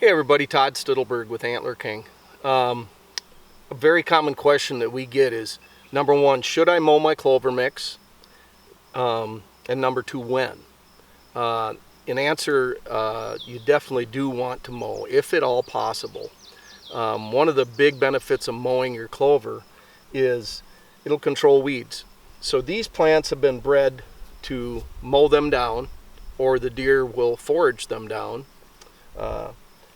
Hey everybody, Todd Stittleburg with Antler King. A very common question that we get is, number one, should I mow my clover mix? And number two, when? In answer, you definitely do want to mow, if at all possible. One of the big benefits of mowing your clover is it'll control weeds. So these plants have been bred to mow them down, or the deer will forage them down.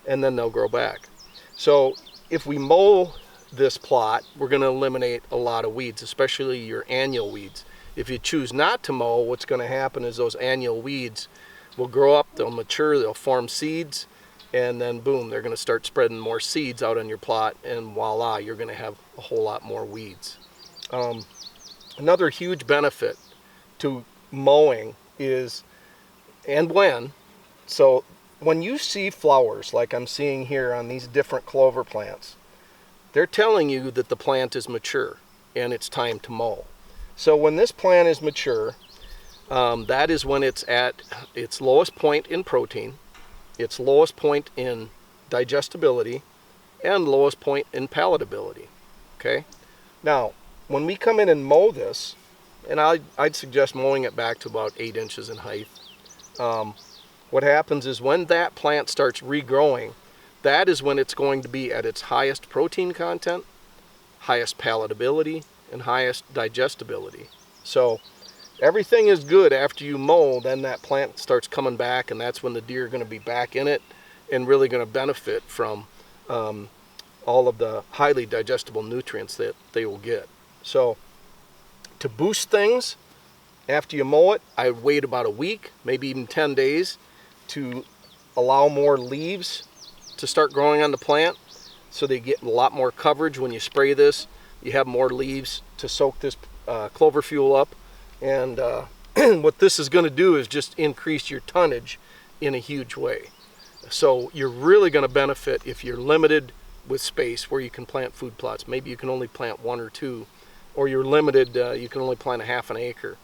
And then they'll grow back. So if we mow this plot, we're going to eliminate a lot of weeds, especially your annual weeds. If you choose not to mow, what's going to happen is those annual weeds will grow up, they'll mature, they'll form seeds, and then boom, they're going to start spreading more seeds out on your plot, and voila, you're going to have a whole lot more weeds. Another huge benefit to mowing is, and when you see flowers like I'm seeing here on these different clover plants, they're telling you that the plant is mature and it's time to mow. So when this plant is mature, that is when it's at its lowest point in protein, its lowest point in digestibility, and lowest point in palatability. Okay? Now, when we come in and mow this, and I'd suggest mowing it back to about 8 inches in height. What happens is when that plant starts regrowing, that is when it's going to be at its highest protein content, highest palatability, and highest digestibility. So everything is good after you mow, then that plant starts coming back, and that's when the deer are going to be back in it and really going to benefit from all of the highly digestible nutrients that they will get. So to boost things, after you mow it, I wait about a week, maybe even 10 days, to allow more leaves to start growing on the plant, so they get a lot more coverage. When you spray this, you have more leaves to soak this clover fuel up, and what this is going to do is just increase your tonnage in a huge way. So you're really going to benefit if you're limited with space where you can plant food plots. Maybe you can only plant 1 or 2, or you're limited, you can only plant a half an acre.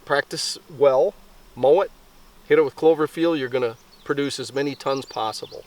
Practice well, mow it, hit it with clover fuel, you're going to produce as many tons possible.